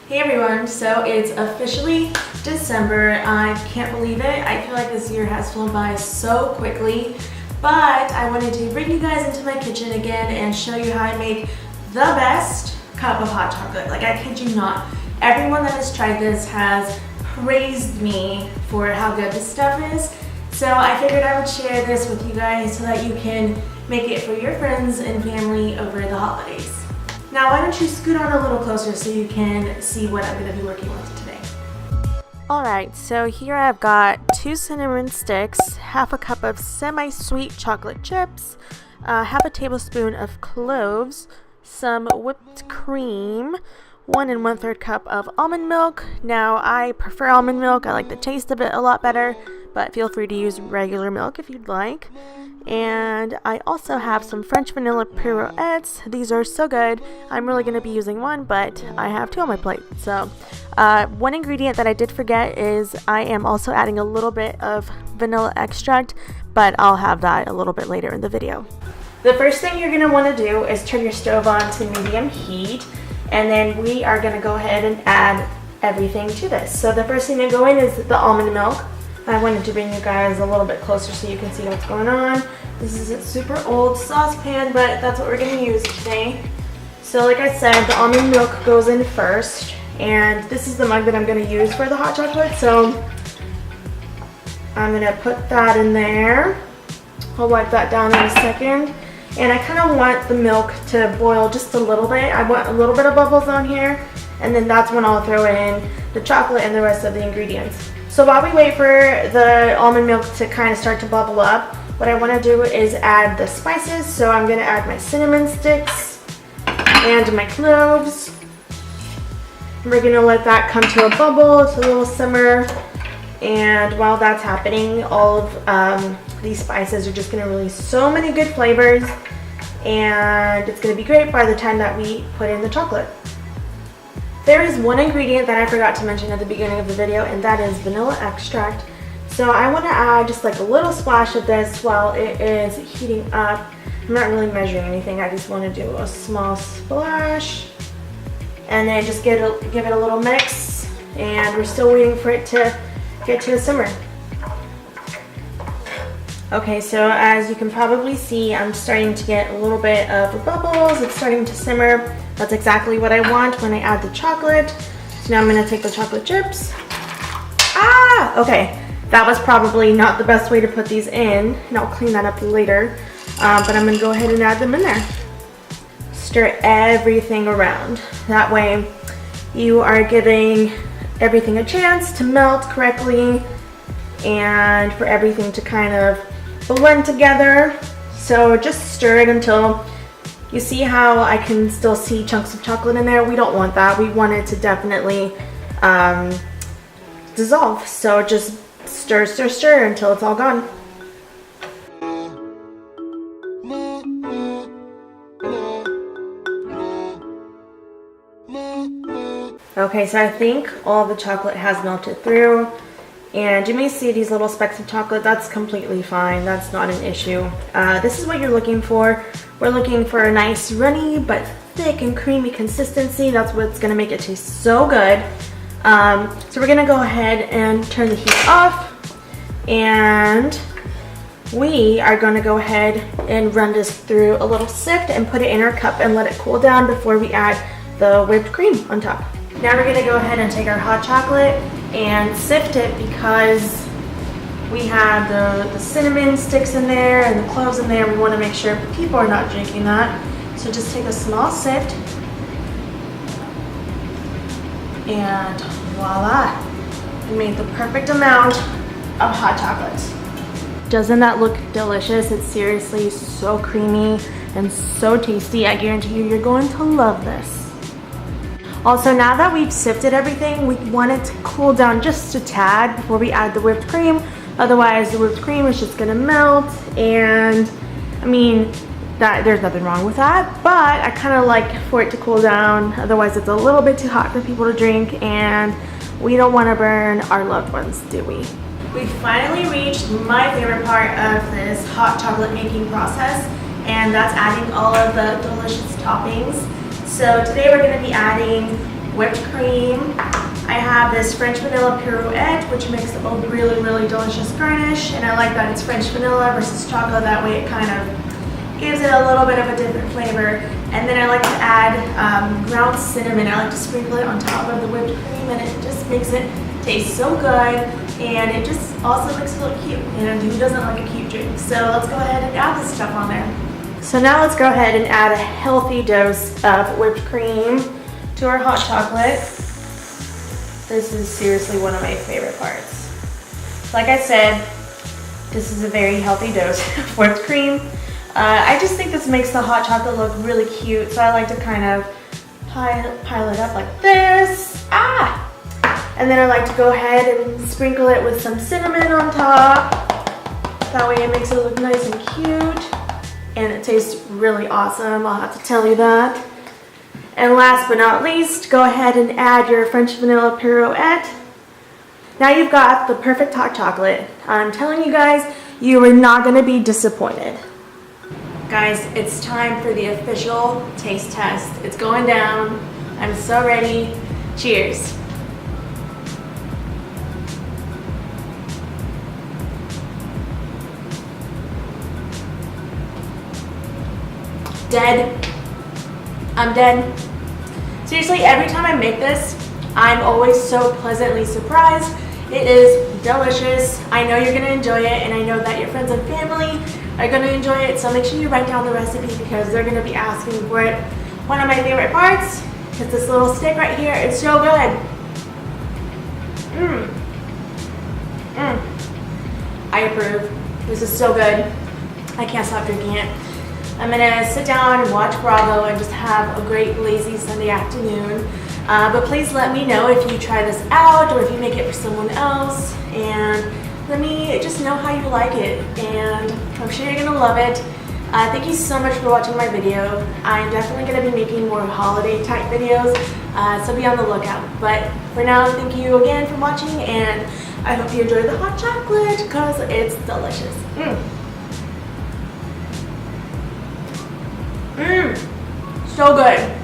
Hey everyone, so it's officially December. I can't believe it. I feel like this year has flown by so quickly, but I wanted to bring you guys into my kitchen again and show you how I make the best cup of hot chocolate. Like, I kid you not, everyone that has tried this has praised me for how good this stuff is. So I figured I would share this with you guys so that you can make it for your friends and family over the holidays. Now, why don't you scoot on a little closer so you can see what I'm going to be working with today. Alright, so here I've got 2 cinnamon sticks, half a cup of semi-sweet chocolate chips, half a tablespoon of cloves, some whipped cream, 1 1/3 cup of almond milk. Now, I prefer almond milk. I like the taste of it a lot better, but feel free to use regular milk if you'd like. And I also have some French vanilla pirouettes. These are so good. I'm really going to be using 1, but I have 2 on my plate. So one ingredient that I did forget is I am also adding a little bit of vanilla extract, but I'll have that a little bit later in the video. The first thing you're going to want to do is turn your stove on to medium heat, and then we are going to go ahead and add everything to this. So the first thing to go in is the almond milk. I wanted to bring you guys a little bit closer so you can see what's going on. This is a super old saucepan, but that's what we're going to use today. So like I said, the almond milk goes in first, and this is the mug that I'm going to use for the hot chocolate. So I'm going to put that in there. I'll wipe that down in a second. And I kind of want the milk to boil just a little bit. I want a little bit of bubbles on here, and then that's when I'll throw in the chocolate and the rest of the ingredients. So while we wait for the almond milk to kind of start to bubble up, what I want to do is add the spices. So I'm going to add my cinnamon sticks and my cloves. We're going to let that come to a bubble, to a little simmer. And while that's happening, all of these spices are just going to release so many good flavors. And it's going to be great by the time that we put in the chocolate. There is one ingredient that I forgot to mention at the beginning of the video, and that is vanilla extract. So I want to add just like a little splash of this while it is heating up. I'm not really measuring anything, I just want to do a small splash. And then just give it a little mix, and we're still waiting for it to get to a simmer. Okay, so as you can probably see, I'm starting to get a little bit of bubbles. It's starting to simmer. That's exactly what I want when I add the chocolate. So now I'm going to take the chocolate chips. Okay, that was probably not the best way to put these in, and I'll clean that up later. But I'm going to go ahead and add them in there. Stir everything around. That way you are giving everything a chance to melt correctly and for everything to kind of blend together. So just stir it until you see how I can still see chunks of chocolate in there. We don't want that. We want it to definitely dissolve. So just stir, stir, stir until it's all gone. Okay, so I think all the chocolate has melted through. And you may see these little specks of chocolate. That's completely fine. That's not an issue. This is what you're looking for. We're looking for a nice runny but thick and creamy consistency. That's what's going to make it taste so good. So we're going to go ahead and turn the heat off. And we are going to go ahead and run this through a little sift and put it in our cup and let it cool down before we add the whipped cream on top. Now we're going to go ahead and take our hot chocolate and sift it, because we have the cinnamon sticks in there and the cloves in there. We want to make sure people are not drinking that. So just take a small sift, and voila, we made the perfect amount of hot chocolate. Doesn't that look delicious? It's seriously so creamy and so tasty. I guarantee you, you're going to love this. Also, now that we've sifted everything, we want it to cool down just a tad before we add the whipped cream. Otherwise, the whipped cream is just gonna melt, and I mean, there's nothing wrong with that, but I kind of like for it to cool down. Otherwise, it's a little bit too hot for people to drink, and we don't want to burn our loved ones, do we? We've finally reached my favorite part of this hot chocolate making process, and that's adding all of the delicious toppings. So today we're going to be adding whipped cream. I have this French vanilla pirouette, which makes a really, really delicious garnish. And I like that it's French vanilla versus chocolate. That way it kind of gives it a little bit of a different flavor. And then I like to add ground cinnamon. I like to sprinkle it on top of the whipped cream, and it just makes it taste so good. And it just also makes it look cute. And who doesn't like a cute drink? So let's go ahead and add this stuff on there. So now let's go ahead and add a healthy dose of whipped cream to our hot chocolate. This is seriously one of my favorite parts. Like I said, this is a very healthy dose of whipped cream. I just think this makes the hot chocolate look really cute, so I like to kind of pile it up like this. And then I like to go ahead and sprinkle it with some cinnamon on top. That way it makes it look nice and cute. And it tastes really awesome, I'll have to tell you that. And last but not least, go ahead and add your French vanilla pirouette. Now you've got the perfect hot chocolate. I'm telling you guys, you are not going to be disappointed. Guys, it's time for the official taste test. It's going down. I'm so ready. Cheers. Dead. I'm dead. Seriously, every time I make this, I'm always so pleasantly surprised. It is delicious. I know you're gonna enjoy it, and I know that your friends and family are gonna enjoy it, so make sure you write down the recipe because they're gonna be asking for it. One of my favorite parts is this little stick right here. It's so good. I approve. This is so good. I can't stop drinking it. I'm gonna sit down and watch Bravo and just have a great lazy Sunday afternoon. But please let me know if you try this out or if you make it for someone else, and let me just know how you like it, and I'm sure you're gonna love it. Thank you so much for watching my video. I'm definitely gonna be making more holiday type videos, so be on the lookout. But for now, thank you again for watching, and I hope you enjoy the hot chocolate because it's delicious. So good.